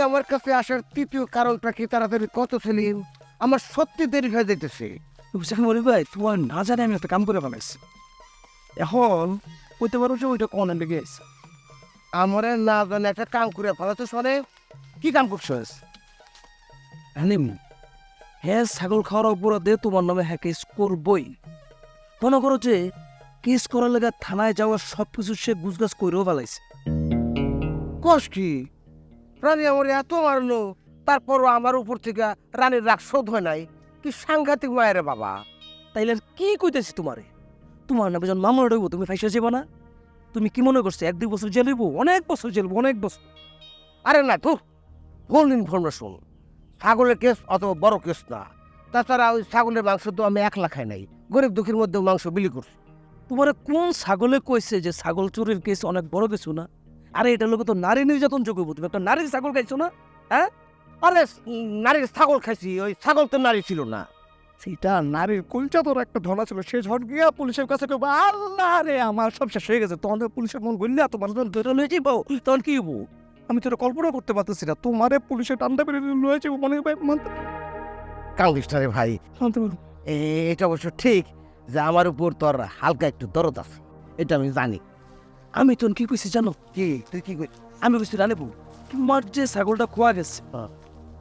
আমার কাছে আসার তৃতীয় কারণটা কি তাড়াতাড়ি কত সেলিম? আমার সত্যি দেরি হয়ে যেতেছে। মনির ভাই তোমার না জানে আমি একটা কাম করে ফেলাইছি। এখন কইতে পারো যে ওইটা কোন লেগে আছে। আমার না জানে একটা কাম করে ফেলাতে শোনে। কি কাম করছিস? হ্যাঁ, ছাগল খাওয়ার অপরাধে তোমার নামে হ্যাঁ কেস করবই। মনে করো যে কেস করার লেগে থানায় যাওয়ার সবকিছু সে গুজগাছ করেও ফেলাইছে। কস কি? রানী আমার এত মারলো, তারপরও আমার উপর থেকে রানীর রাগ শোধ হয় নাই। কি সাংঘাতিক মায়ের বাবা! তাইলে আর কি কইতেছি তোমারে? তোমার নামে যখন মামলা রইব তুমি ফাইসা যাবো না? তুমি কি মনে করছো 1-2 বছর জেল হইব? অনেক বছর জেল, অনেক বছর। আরে না তোর ভুল ইনফরমেশন। ছাগলের কেস অত বড় কেস না। তাছাড়া ওই ছাগলের মাংস তো আমি একলা খাই নাই, গরিব দুঃখীর মধ্যেও মাংস বিলি করছি। তোমারে কোন ছাগলে কইছে যে ছাগল চোরের কেস অনেক বড় কিছু না? আরে এটা লোক তো নারী নির্যাতন যোগ্য। তুমি একটা নারীর ছাগল খাইছো না? হ্যাঁ, আরে নারীর ছাগল খাইছি, ওই ছাগল তো নারী ছিল না। সেটা নারীর কলচা তোর একটা ধরা ছিল। সে ঝড় গিয়া পুলিশের কাছে কইবো আল্লাহ রে আমার সব শেষ হয়ে গেছে। তখন পুলিশের মন গইলা তোমার যখন ধরে লয়ে যাইব তখন কি হবো? আমি তো এটা কল্পনা করতে পারতেছি না। তোমারে পুলিশের টান্ডা পেরে লয়ে যাবো মনে ভাই মানতে কাঙ্গিস্টারে ভাই, মানতে পারবো। এটা অবশ্য ঠিক যে আমার উপর তোর হালকা একটু দরদ আছে, এটা আমি জানি। আমি তখন কি কইছি জানো? কি তুই কি কইছিস? আমি কইছি রানেবু তোমার যে ছাগলটা খোয়া গেছে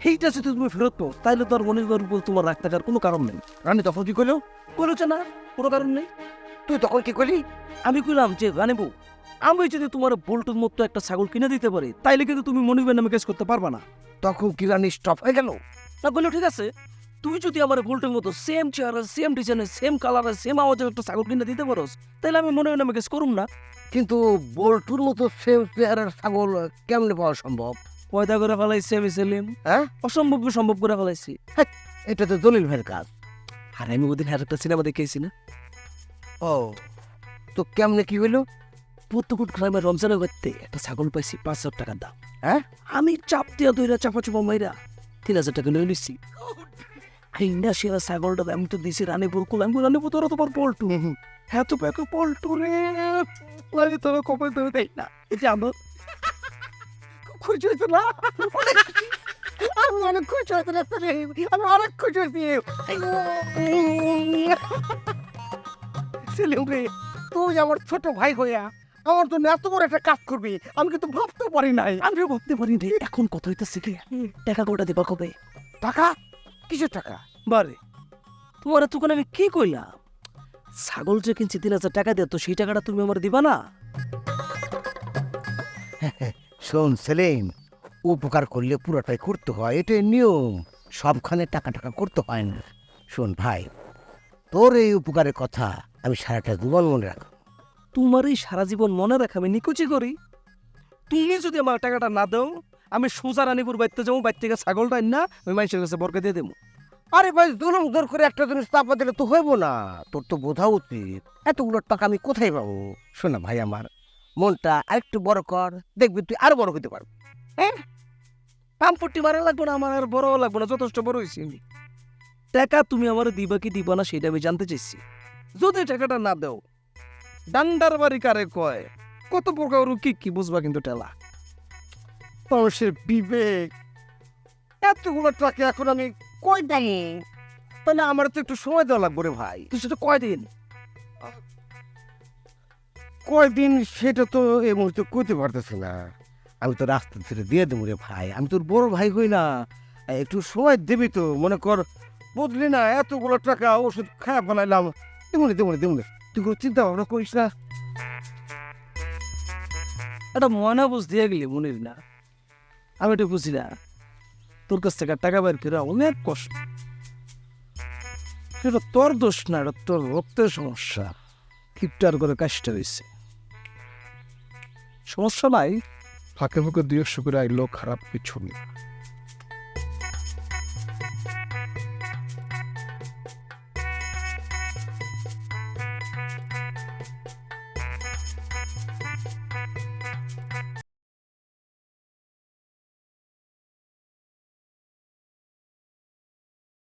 সেইটা যদি তুমি ফেরত পাও তাইলে তোর মনের উপর তোমার রাগ থাকার কোনো কারণ নেই। রানী তখন কি কইলো? বলেছে না, কোনো কারণ নেই। তুই তখন কি করলি? আমি কইলাম যে রানেবু আমি যদি তোমার বল্টুর মতো একটা ছাগল কিনে দিতে পারি তাইলে কিন্তু তুমি মনিবের নামে কেস করতে পারবা না। তখন কি রানী স্টপ হয়ে গেল? না বললো ঠিক আছে, তুই যদি আমার বল্টুর মতো সেম চেয়ারের সেম ডিজাইনের সেম কালারের সেম আওয়াজের একটা ছাগল কিনে দিতে পারোস তাইলে আমি মনিবের নামে কেস করুম না। কিন্তু বল্টুর মতো সেম চেহারার ছাগল কেমনে পাওয়া সম্ভব? পয়দা করে ফেলাইছি আমি সেলিম। হ্যাঁ, অসম্ভবকে সম্ভব করে ফেলাইছি। এটা তো দলিল ভাইয়ের কাজ। আর আমি ওদিন আর একটা সিনেমা দেখেছি না, ও তো কেমনে কি হইলো? পদ্মকুট গ্রামের রমজানের করতে একটা ছাগল পাইছি 5,000 টাকার দাম। হ্যাঁ, আমি চাপ দিয়া দইরা চাপা চাপা মাইরা 3,000 টাকা লই নিছি। আইনা সেরা ছাগলটা আমি তো দিছি রানী বলকুল। আমি রানী তোরা তোমার পল্টু। হ্যাঁ তো পেকে পল্টু রে লাগে তোর কপাল ধরে দেয় না। এই যে আমার খুশি হইতো না? আমি অনেক খুশি হয়েছি রে সেলিম, আমি অনেক খুশি হয়েছি। সেলিম রে, তুই আমার ছোট ভাই হইয়া আমার জন্য এত বড় একটা কাজ করবি আমি কিন্তু ভাবতে পারি নাই। আমিও ভাবতে পারি রে। এখন কত হইতেছে কি টাকা কোটা দিবা কবে? টাকা? কিসের টাকা? বারে তোমার এতক্ষণ আমি কি কইলাম? ছাগল যে কিনছি 3,000 টাকা দিয়ে, তো সেই টাকাটা তুমি আমার দিবা না? শোন সেলিম, উপকার করলে পুরোটাই করতে হয়, এটাই নিয়ম। সবখানে টাকা টাকা করতে হয় না। শোন ভাই, তোর এই উপকারের কথা আমি সারাটা জীবন মনে রাখ। তোমার এই সারা জীবন মনে রাখা আমি নিকুচি করি। তুমি যদি আমার টাকাটা না দাও আমি সোজা রানীপুর বাইতে যাবো, বাইর থেকে ছাগলটা না আমি মানুষের কাছে বরকে দিয়ে দেবো। আরে ভাই, জুলুম জোর করে একটা জিনিস চাপা দিলে তো হইব না। তোর তো বোঝা উচিত এতগুলো টাকা আমি কোথায় পাবো। শোনা ভাই, আমার মনটা আরেকটু বড় কর, দেখবি তুই আরো বড় হতে পারবি। পাম্পটি মারা লাগবো না, আমার আর বড় লাগবো না, যথেষ্ট বড় হয়েছি আমি। টাকা তুমি আমার দিবা কি দিবা না সেটা আমি জানতে চাইছি। যদি টাকাটা না দাও ডান্ডার বাড়ি কারে কয়, কত প্রকার কি বুঝবা কিন্তু টেলা। মানুষের বিবেক, এতগুলো টাকা এখন আমি কই পাবো? তাহলে আমার তো একটু সময় দেওয়া লাগবে রে ভাই। তুই সেটা কয়দিন? কয়দিন সেটা তো এই মুহূর্তে করতে পারতেছি না। আমি তো রাস্তা ছেড়ে দিয়ে দেবো রে ভাই, আমি তোর বড় ভাই হই না? একটু সময় দিবি তো। মনে কর বুঝলি না, এতগুলো টাকা ওষুধ খারাপ বানাইলাম। দেবুনি দেবুনি দেবুনি, তুই কোনো চিন্তা ভাবনা করিস না। একটা ময়না বুঝ দিয়ে গেলি মনির না, আমি এটা বুঝি না। তোর কাছ থেকে টাকা বের করে অনেক কষ্ট। এটা তোর দোষ না, এটা তোর রক্তের সমস্যা। কিপটার করে কাজটা হয়েছে। সমস্যা নাই, ফাঁকে ফাঁকে 2-1 করে আইলো, খারাপ কিছু নেই।